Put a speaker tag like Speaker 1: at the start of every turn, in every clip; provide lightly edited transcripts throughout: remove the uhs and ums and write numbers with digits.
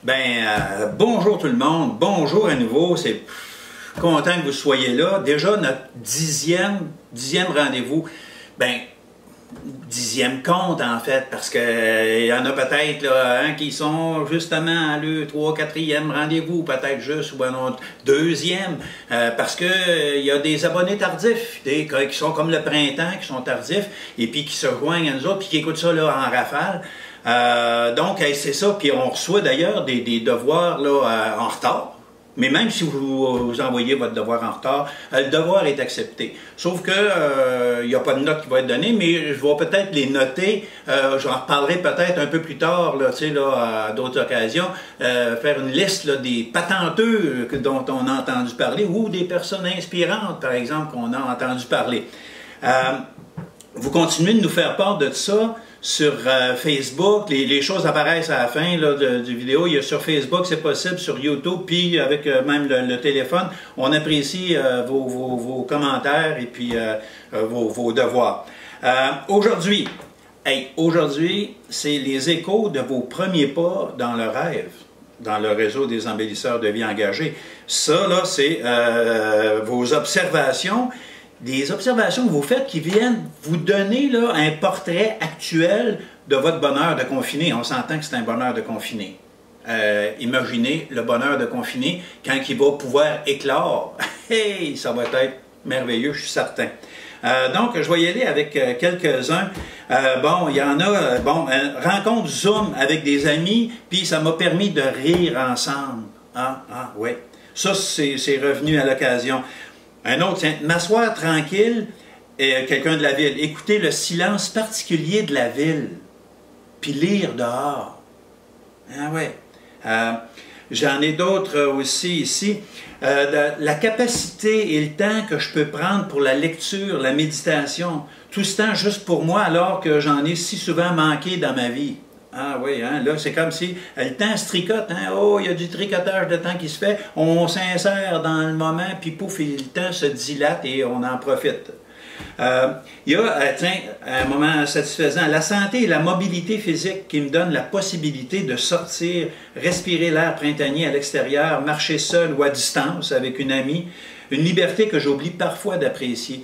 Speaker 1: Bonjour tout le monde, bonjour à nouveau, c'est content que vous soyez là. Déjà notre dixième rendez-vous, dixième compte en fait, parce que y en a peut-être là, qui sont justement à le 3e, 4e rendez-vous, peut-être juste, ou un autre deuxième, parce que y a des abonnés tardifs, qui sont comme le printemps, qui sont tardifs, et puis qui se rejoignent à nous autres, puis qui écoutent ça là en rafale. Donc, c'est ça. Puis on reçoit d'ailleurs des devoirs là, en retard. Mais même si vous envoyez votre devoir en retard, le devoir est accepté. Sauf que il n'y a pas de note qui va être donnée, mais je vais peut-être les noter. J'en reparlerai peut-être un peu plus tard, là, à d'autres occasions, faire une liste là, des patenteux dont on a entendu parler ou des personnes inspirantes, par exemple, qu'on a entendu parler. Vous continuez de nous faire part de ça sur Facebook. Les choses apparaissent à la fin là, du vidéo. Il y a sur Facebook, c'est possible, sur YouTube, puis avec même le téléphone. On apprécie vos commentaires et puis vos devoirs. Aujourd'hui, c'est les échos de vos premiers pas dans le rêve, dans le réseau des embellisseurs de vie engagés. Ça, là, c'est vos observations. Des observations que vous faites qui viennent vous donner là, un portrait actuel de votre bonheur de confiné. On s'entend que c'est un bonheur de confiné. Imaginez le bonheur de confiné quand il va pouvoir éclore. Hey, ça va être merveilleux, je suis certain. Donc, je vais y aller avec quelques-uns. Il y en a, rencontre Zoom avec des amis, puis ça m'a permis de rire ensemble. Ouais. Ça, c'est revenu à l'occasion. Un autre, tiens, m'asseoir tranquille, quelqu'un de la ville, écouter le silence particulier de la ville, puis lire dehors. J'en ai d'autres aussi ici. La capacité et le temps que je peux prendre pour la lecture, la méditation, tout ce temps juste pour moi alors que j'en ai si souvent manqué dans ma vie. Là, c'est comme si le temps se tricote, il y a du tricotage de temps qui se fait, on s'insère dans le moment, puis pouf, le temps se dilate et on en profite. Il y a, un moment satisfaisant, la santé et la mobilité physique qui me donnent la possibilité de sortir, respirer l'air printanier à l'extérieur, marcher seul ou à distance avec une amie. Une liberté que j'oublie parfois d'apprécier.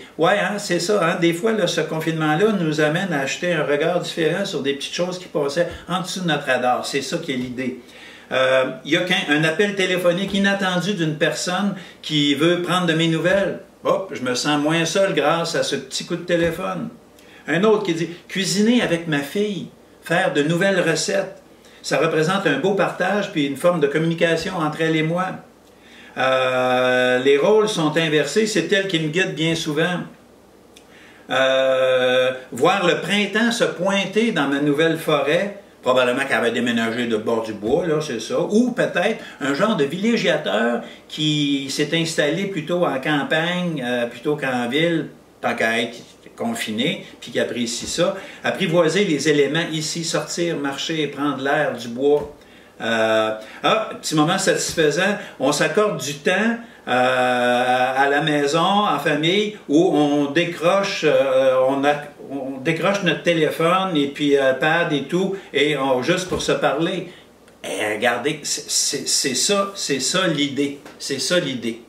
Speaker 1: C'est ça. Des fois, là, ce confinement-là nous amène à acheter un regard différent sur des petites choses qui passaient en dessous de notre radar. C'est ça qui est l'idée. Il y a un appel téléphonique inattendu d'une personne qui veut prendre de mes nouvelles. Je me sens moins seul grâce à ce petit coup de téléphone. Un autre qui dit « Cuisiner avec ma fille, faire de nouvelles recettes. Ça représente un beau partage puis une forme de communication entre elle et moi. » Les rôles sont inversés, c'est elle qui me guide bien souvent. Voir le printemps se pointer dans ma nouvelle forêt, probablement qu'elle avait déménagé de bord du bois, là, c'est ça, ou peut-être un genre de villégiateur qui s'est installé plutôt en campagne, plutôt qu'en ville, tant qu'à être confiné, puis qui apprécie ça. Apprivoiser les éléments ici, sortir, marcher, prendre l'air du bois. Petit moment satisfaisant, on s'accorde du temps à la maison, en famille, où on décroche, on décroche notre téléphone et puis pad et tout, et juste pour se parler. Regardez, c'est ça l'idée. C'est ça l'idée.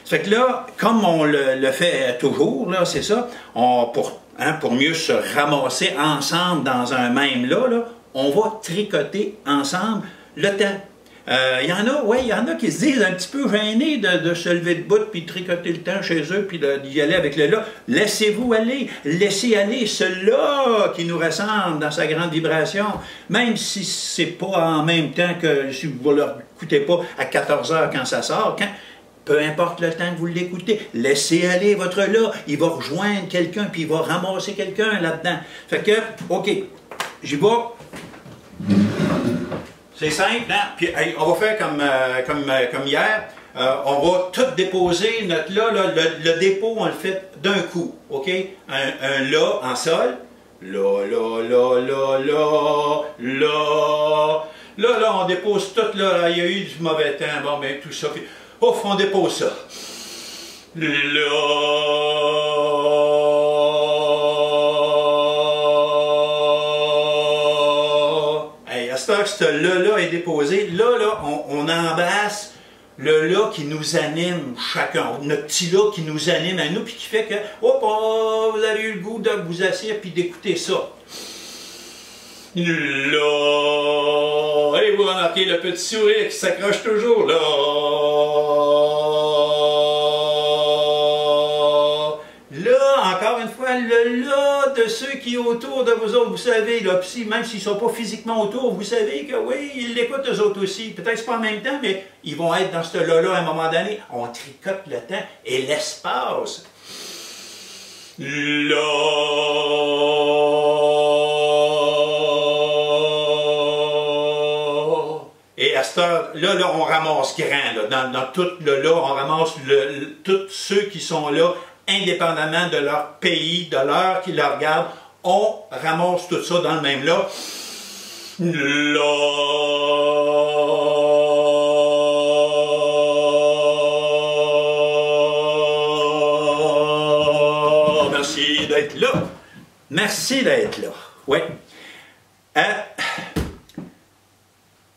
Speaker 1: Fait que là, comme on le fait toujours, là, c'est ça, pour mieux se ramasser ensemble dans un même là, on va tricoter ensemble le temps. Il y en a qui se disent un petit peu gênés de se lever de bout puis de tricoter le temps chez eux puis d'y aller avec le là. Laissez-vous aller, laissez aller ce là qui nous ressemble dans sa grande vibration, même si c'est pas en même temps que si vous ne l'écoutez pas à 14 h quand ça sort, peu importe le temps que vous l'écoutez, laissez aller votre là, il va rejoindre quelqu'un puis il va ramasser quelqu'un là-dedans. Fait que, OK, j'y vais. C'est simple, hein? Puis on va faire comme hier. On va tout déposer notre là, le dépôt, on le fait d'un coup, OK? Un la en sol. La, la, la, la, la, la. Là, on dépose tout, là, il y a eu du mauvais temps, tout ça. Puis, ouf, on dépose ça. La. À cette heure que ce là est déposé, là, on embrasse le là qui nous anime chacun, notre petit là qui nous anime à nous, puis qui fait que, hop, oh, vous avez eu le goût de vous asseoir puis d'écouter ça. Là, et vous remarquez le petit sourire qui s'accroche toujours là. Là, encore une fois, le là de ceux qui sont autour de vous autres, vous savez, là, pis même s'ils ne sont pas physiquement autour, vous savez que oui, ils l'écoutent eux autres aussi. Peut-être pas en même temps, mais ils vont être dans ce là-là à un moment donné. On tricote le temps et l'espace. Et à cette heure, là, on ramasse grand. Là. Dans tout le là, on ramasse tous ceux qui sont là, indépendamment de leur pays, de l'heure qui leur regarde. On ramasse tout ça dans le même là. Merci d'être là. Merci d'être là. Oui.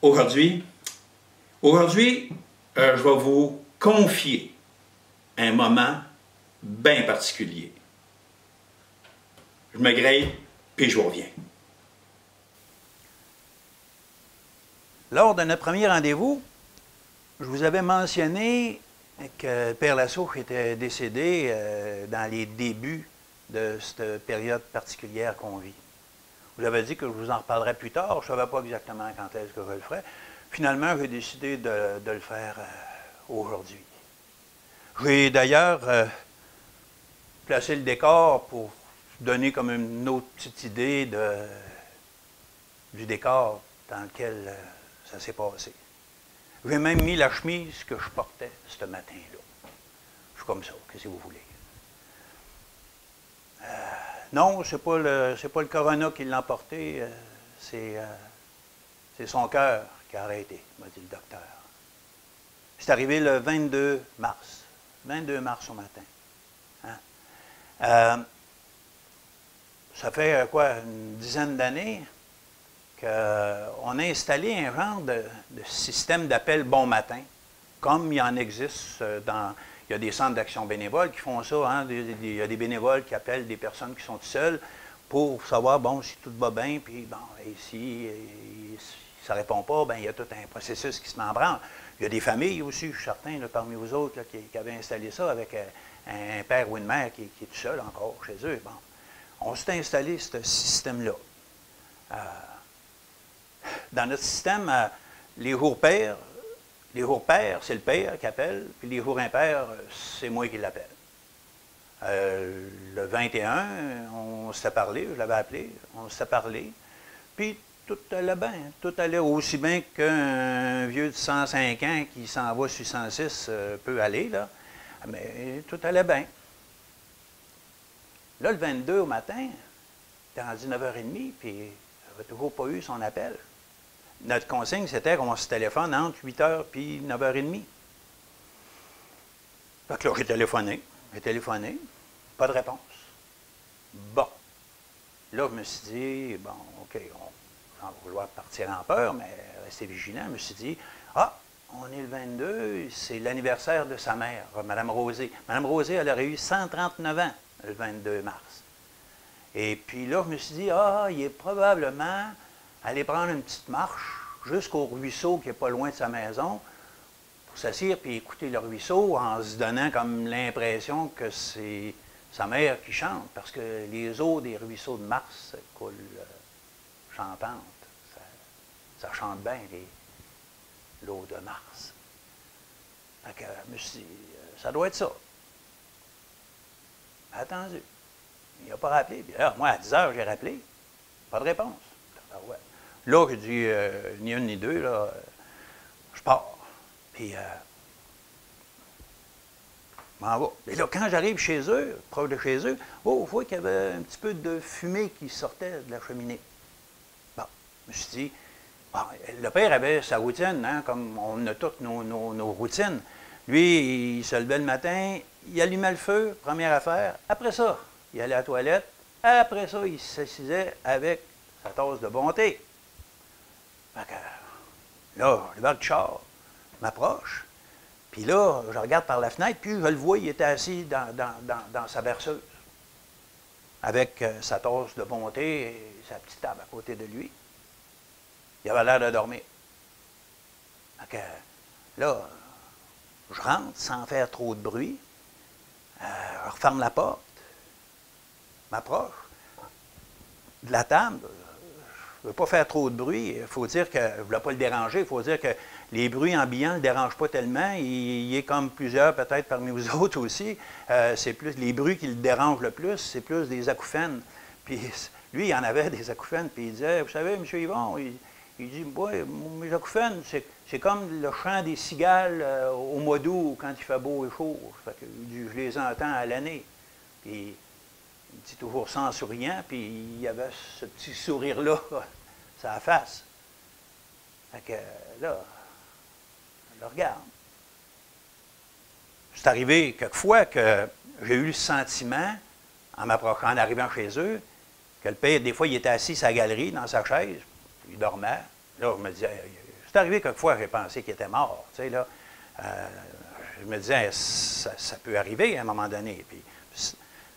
Speaker 1: Aujourd'hui, je vais vous confier un moment bien particulier. Je me grille, puis je vous reviens. Lors de notre premier rendez-vous, je vous avais mentionné que Père Lassouche était décédé dans les débuts de cette période particulière qu'on vit. Je vous avais dit que je vous en reparlerai plus tard. Je ne savais pas exactement quand est-ce que je le ferais. Finalement, j'ai décidé de le faire aujourd'hui. J'ai d'ailleurs placé le décor pour donner comme une autre petite idée du décor dans lequel ça s'est passé. J'ai même mis la chemise que je portais ce matin-là. Je suis comme ça, qu'est-ce que vous voulez. Non, c'est pas le corona qui l'a emporté, c'est son cœur qui a arrêté, m'a dit le docteur. C'est arrivé le 22 mars. 22 mars au matin. Hein? Ça fait quoi, une dizaine d'années qu'on a installé un genre de système d'appel bon matin, comme il en existe dans... Il y a des centres d'action bénévole qui font ça. Hein? Il y a des bénévoles qui appellent des personnes qui sont tout seules pour savoir, bon, si tout va bien, puis bon, et si ça ne répond pas, bien, il y a tout un processus qui se met en branle. Il y a des familles aussi, je suis certain, là, parmi vous autres, là, qui avaient installé ça avec un père ou une mère qui est tout seul encore chez eux. Bon. On s'est installé ce système-là. Dans notre système, les jours pairs, c'est le père qui appelle, puis les jours impairs, c'est moi qui l'appelle. Le 21, on s'était parlé, je l'avais appelé, on s'était parlé, puis tout allait bien. Tout allait aussi bien qu'un vieux de 105 ans qui s'en va sur 106 peut aller, là. Mais tout allait bien. Là, le 22 au matin, c'était rendu 9h30, puis il n'avait toujours pas eu son appel. Notre consigne, c'était qu'on se téléphone entre 8h et 9h30. Fait que là, j'ai téléphoné, pas de réponse. Bon. Là, je me suis dit, bon, OK, on va vouloir partir en peur, mais rester vigilant. Je me suis dit, on est le 22, c'est l'anniversaire de sa mère, Mme Rosé. Mme Rosé, elle aurait eu 139 ans le 22 mars. Et puis là, je me suis dit, il est probablement allé prendre une petite marche jusqu'au ruisseau qui n'est pas loin de sa maison pour s'asseoir puis écouter le ruisseau en se donnant comme l'impression que c'est sa mère qui chante, parce que les eaux des ruisseaux de Mars coulent chantantes. Ça chante bien, l'eau de Mars. Fait que je me suis dit, ça doit être ça. Attendu. Il n'a pas rappelé. Puis là, moi, à 10h, j'ai rappelé. Pas de réponse. Ouais. Là, j'ai dit, ni une ni deux, là, je pars. Puis, je m'en vais. Et là, quand j'arrive chez eux, proche de chez eux, je vois qu'il y avait un petit peu de fumée qui sortait de la cheminée. Bon, je me suis dit, bon, le père avait sa routine, hein, comme on a toutes nos routines. Lui, il se levait le matin, il allumait le feu, première affaire. Après ça, il allait à la toilette. Après ça, il s'assisait avec sa tasse de bon thé.
Speaker 2: Fait que, là, je débarque du char, je m'approche, puis là, je regarde par la fenêtre, puis je le vois, il était assis dans sa berceuse, avec sa tasse de bonté et sa petite table à côté de lui. Il avait l'air de dormir. Fait que, là, je rentre sans faire trop de bruit, je referme la porte, m'approche de la table. Je ne veux pas faire trop de bruit. Il faut dire que, je ne voulais pas le déranger, il faut dire que les bruits ambiants ne le dérangent pas tellement. Il est comme plusieurs, peut-être parmi vous autres aussi. C'est plus les bruits qui le dérangent le plus, c'est plus des acouphènes. Puis lui, il en avait des acouphènes, puis il disait, vous savez, M. Yvon, il dit, ouais, mes acouphènes, c'est comme le chant des cigales au mois d'août, quand il fait beau et chaud. Fait que, je les entends à l'année. Puis il dit toujours ça en souriant, puis il y avait ce petit sourire-là, sur la face. Fait que là, je le regarde. C'est arrivé quelquefois que j'ai eu le sentiment, en m'approchant, en arrivant chez eux, que le père, des fois, il était assis sur la galerie, dans sa chaise, il dormait. Là, je me disais, c'est arrivé quelquefois, j'ai pensé qu'il était mort, tu sais, là. Je me disais, ça peut arriver à un moment donné. Puis,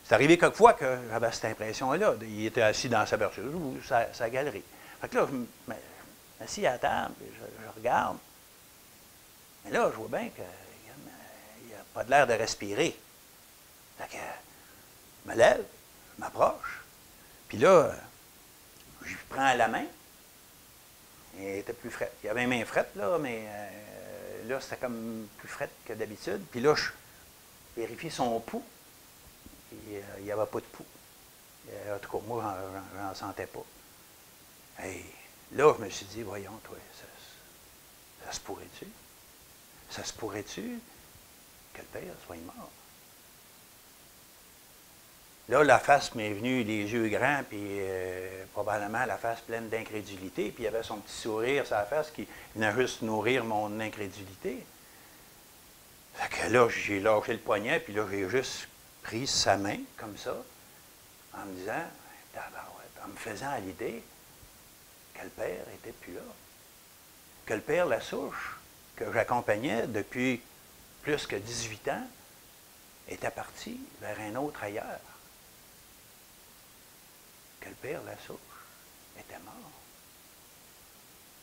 Speaker 2: c'est arrivé quelquefois que j'avais cette impression-là. Il était assis dans sa berceuse ou sa galerie. Fait que là, je m'assis à la table, je regarde. Mais là, je vois bien qu'il n'a pas de l'air de respirer. Fait que je me lève, je m'approche. Puis là, je lui prends la main. Elle était plus frette. Il y avait une main frette, là, mais là, c'était comme plus frette que d'habitude. Puis là, je vérifie son pouls. Il n'y avait pas de pouls. En tout cas, moi, je n'en sentais pas. Et là, je me suis dit, voyons, toi, ça se pourrait-tu? Ça se pourrait-tu que le père soit mort? Là, la face m'est venue, les yeux grands, puis probablement la face pleine d'incrédulité, puis il y avait son petit sourire sur la face qui venait juste nourrir mon incrédulité. Fait que là, j'ai lâché le poignet, puis là, j'ai juste pris sa main, comme ça, en me disant, en me faisant à l'idée que le père n'était plus là. Que le père Lassouche, que j'accompagnais depuis plus que 18 ans, était parti vers un autre ailleurs. Que le père Lassouche était mort.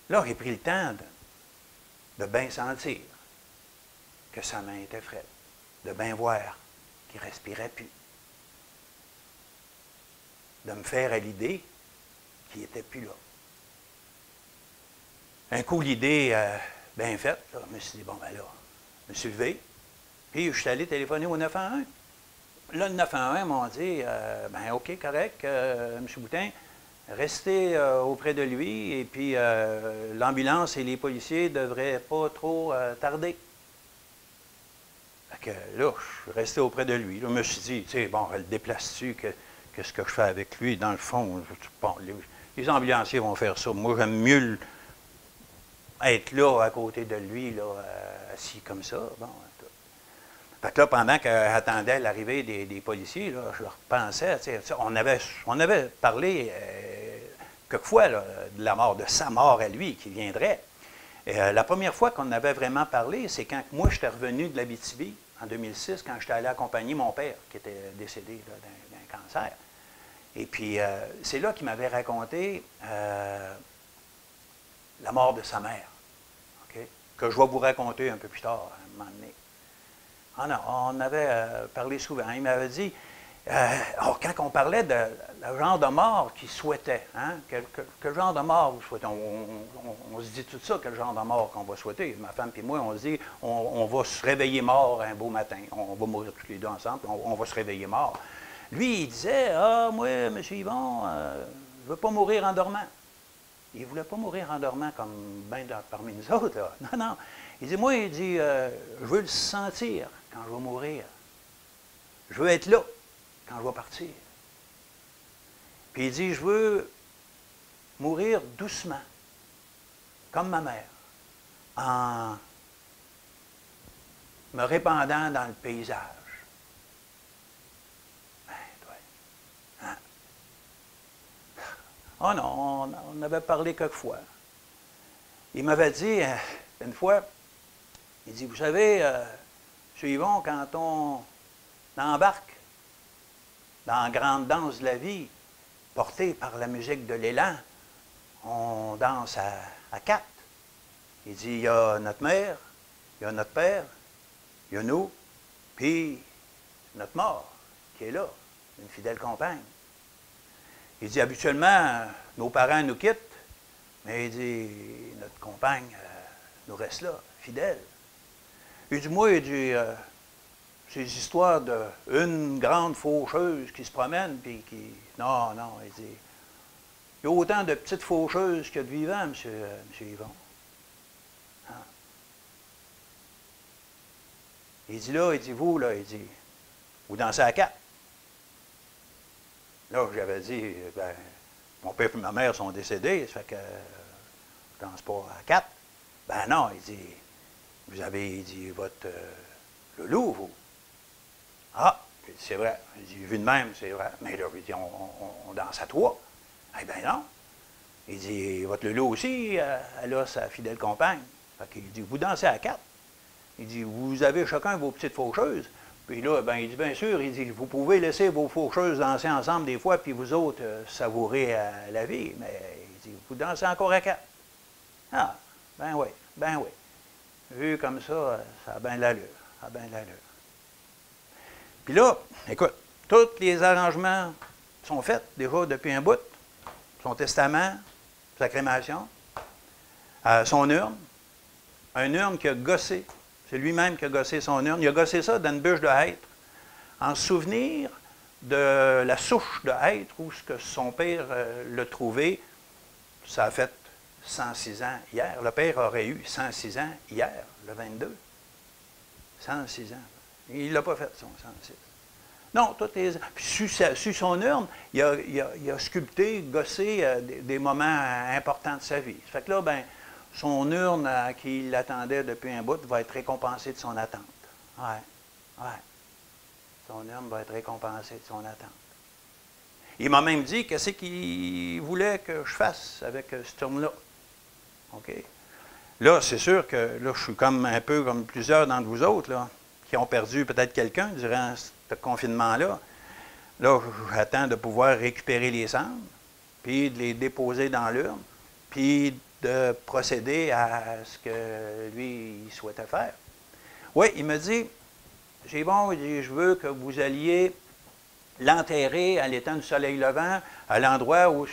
Speaker 2: Là, j'ai pris le temps de bien sentir que sa main était frette, de bien voir qu'il ne respirait plus, de me faire à l'idée qu'il n'était plus là. Un coup, l'idée bien faite, là, je me suis dit, bon, ben là, je me suis levé, puis je suis allé téléphoner au 911. Là, le 911 m'ont dit, ben OK, correct, M. Boutin, restez auprès de lui, et puis l'ambulance et les policiers ne devraient pas trop tarder. Fait que là, je suis resté auprès de lui. Là, je me suis dit, tu sais, bon, elle le déplace-tu, qu'est-ce que je fais avec lui? Dans le fond, bon, les ambulanciers vont faire ça. Moi, j'aime mieux être là, à côté de lui, là, assis comme ça. Bon, fait que là, pendant qu'attendait l'arrivée des policiers, là, je leur pensais, tu sais, on avait parlé quelquefois là, de la mort, de sa mort à lui qui viendrait. La première fois qu'on avait vraiment parlé, c'est quand moi, j'étais revenu de l'Abitibi en 2006, quand j'étais allé accompagner mon père, qui était décédé d'un cancer. Et puis, c'est là qu'il m'avait raconté la mort de sa mère, okay? Que je vais vous raconter un peu plus tard, à un moment donné. On avait parlé souvent. Il m'avait dit, quand on parlait de le genre de mort qu'il souhaitait, hein, quel genre de mort vous souhaitez? On se dit tout ça, quel genre de mort qu'on va souhaiter. Ma femme et moi, on se dit, on va se réveiller mort un beau matin. On va mourir tous les deux ensemble, on va se réveiller mort. Lui, il disait, moi, M. Yvon, je ne veux pas mourir en dormant. Il ne voulait pas mourir en dormant comme bien parmi nous autres. Là. Non, non. Il dit, moi, il dit, je veux le sentir quand je vais mourir. Je veux être là quand je vais partir. Puis il dit, je veux mourir doucement, comme ma mère, en me répandant dans le paysage. Ben, toi, hein? Oh non, on avait parlé quelquefois. il m'avait dit une fois, il dit, vous savez, M. Yvon, quand on embarque dans la grande danse de la vie, portée par la musique de l'élan, on danse à quatre. Il dit, il y a notre mère, il y a notre père, il y a nous, puis notre mort, qui est là, une fidèle compagne. Il dit, habituellement, nos parents nous quittent, mais il dit, notre compagne nous reste là, fidèle. Il dit, moi, il dit, ces histoires d'une grande faucheuse qui se promène, puis qui... Non, non, il dit, il y a autant de petites faucheuses qu'il y a de vivants, M. Yvon. Hein? Il dit là, il dit, vous, là, il dit, vous dansez à quatre. Là, j'avais dit, ben, mon père et ma mère sont décédés, ça fait que je ne danse pas à quatre. Ben non, il dit, vous avez, il dit, votre loulou, vous. Ah, c'est vrai. Il dit, vu de même, c'est vrai. Mais là, il dit, on danse à trois. Eh bien non. Il dit, votre loulou aussi, elle a sa fidèle compagne. Fait qu'il dit, vous dansez à quatre. Il dit, vous avez chacun vos petites faucheuses. Puis là, ben, il dit, bien sûr, il dit, vous pouvez laisser vos faucheuses danser ensemble des fois, puis vous autres, savourer la vie. Mais il dit, vous dansez encore à quatre. Ah, ben oui, ben oui. Vu comme ça, ça a bien de l'allure. Ça a bien de l'allure. Puis là, écoute, tous les arrangements sont faits déjà depuis un bout. Son testament, sa crémation, son urne. Un urne qui a gossé. C'est lui-même qui a gossé son urne. Il a gossé ça dans une bûche de hêtre, en souvenir de la souche de hêtre où ce que son père l'a trouvé. Ça a fait 106 ans hier. Le père aurait eu 106 ans hier, le 22. 106 ans. Il ne l'a pas fait, son 106. Non, tout est... Puis sur son urne, il a sculpté, gossé des moments importants de sa vie. Ça fait que là, ben, son urne qui l'attendait depuis un bout va être récompensée de son attente. Ouais, ouais. Son urne va être récompensée de son attente. Il m'a même dit qu'est-ce qu'il voulait que je fasse avec cette urne-là. OK? Là, c'est sûr que là, je suis comme un peu comme plusieurs d'entre vous autres, là, qui ont perdu peut-être quelqu'un durant ce confinement-là. Là, j'attends de pouvoir récupérer les cendres, puis de les déposer dans l'urne, puis de procéder à ce que lui, il souhaitait faire. Oui, il me dit, c'est bon, je veux que vous alliez l'enterrer à l'étang du soleil levant, à l'endroit ou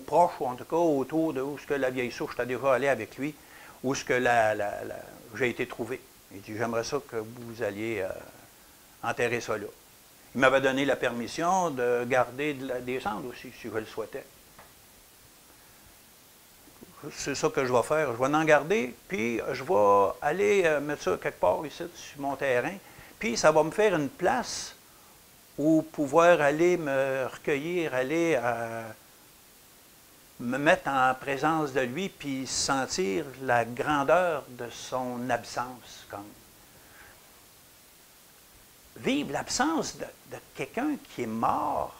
Speaker 2: proche, ou en tout cas autour de où ce que la vieille souche est déjà allée avec lui, où ce que j'ai été trouvé. Il dit, j'aimerais ça que vous alliez enterrer ça là. Il m'avait donné la permission de garder des cendres aussi, si je le souhaitais. C'est ça que je vais faire. Je vais en garder, puis je vais aller mettre ça quelque part ici, sur mon terrain, puis ça va me faire une place où pouvoir aller me recueillir, aller me mettre en présence de lui, puis sentir la grandeur de son absence. Comme. Vivre l'absence de quelqu'un qui est mort,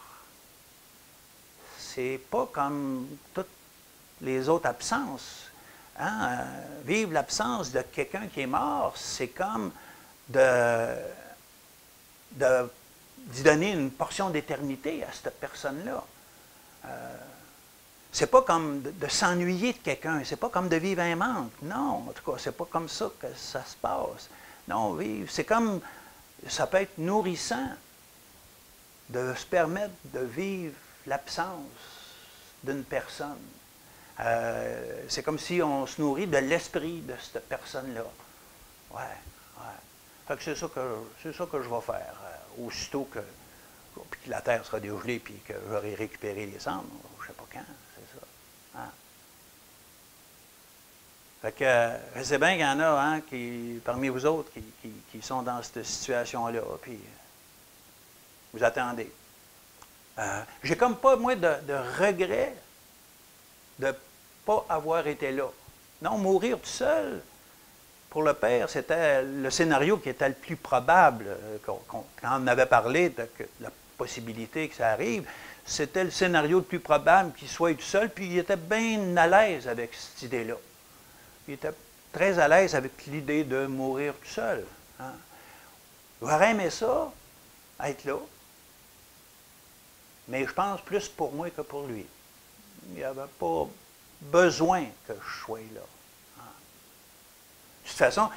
Speaker 2: c'est pas comme toutes les autres absences. Hein? Vivre l'absence de quelqu'un qui est mort, c'est comme d'y donner une portion d'éternité à cette personne-là. C'est pas comme de s'ennuyer de quelqu'un, c'est pas comme de vivre un manque. Non, en tout cas, c'est pas comme ça que ça se passe. Non, vivre, c'est comme, ça peut être nourrissant de se permettre de vivre l'absence d'une personne. C'est comme si on se nourrit de l'esprit de cette personne-là. Ouais, ouais. Fait que c'est ça que je vais faire. Aussitôt que la terre sera dégelée puis que j'aurai récupéré les cendres, je ne sais pas quand, c'est ça. Hein? Fait que je sais bien qu'il y en a hein, parmi vous autres qui sont dans cette situation-là, puis vous attendez. J'ai comme pas, moi, de regret de ne pas avoir été là. Non, mourir tout seul, pour le père, c'était le scénario qui était le plus probable. Quand on avait parlé de la possibilité que ça arrive, c'était le scénario le plus probable qu'il soit tout seul, puis il était bien à l'aise avec cette idée-là. il était très à l'aise avec l'idée de mourir tout seul. Hein. J'aurais aimé ça, être là, mais je pense plus pour moi que pour lui. Il n'y avait pas besoin que je sois là. Hein. De toute façon,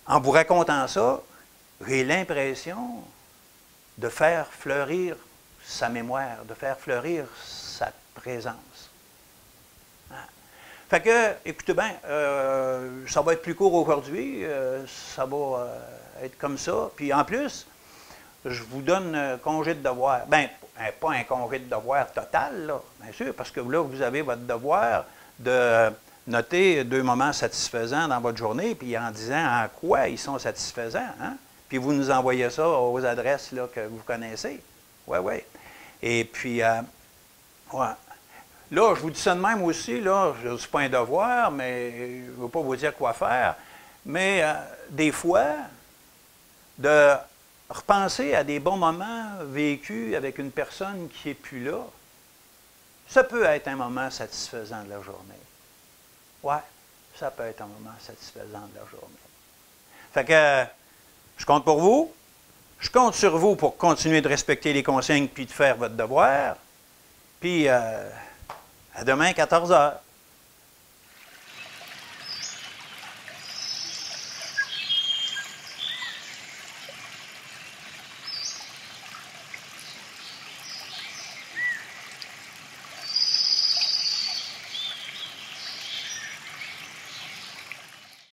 Speaker 2: en vous racontant ça, j'ai l'impression de faire fleurir sa mémoire, de faire fleurir sa présence. Hein. Fait que, écoutez bien, ça va être plus court aujourd'hui, ça va être comme ça. Puis en plus, je vous donne congé de devoir. Bien, pas un congé de devoir total, là, bien sûr, parce que là, vous avez votre devoir de noter 2 moments satisfaisants dans votre journée, puis en disant en quoi ils sont satisfaisants. Hein? Puis vous nous envoyez ça aux adresses là, que vous connaissez. Oui, oui. Et puis, ouais. Là, je vous dis ça de même aussi, là, je ne suis pas un devoir, mais je ne veux pas vous dire quoi faire. Mais des fois, de repenser à des bons moments vécus avec une personne qui n'est plus là, ça peut être un moment satisfaisant de la journée. Oui, ça peut être un moment satisfaisant de la journée. Fait que je compte pour vous. Je compte sur vous pour continuer de respecter les consignes puis de faire votre devoir. Puis, à demain, 14 heures.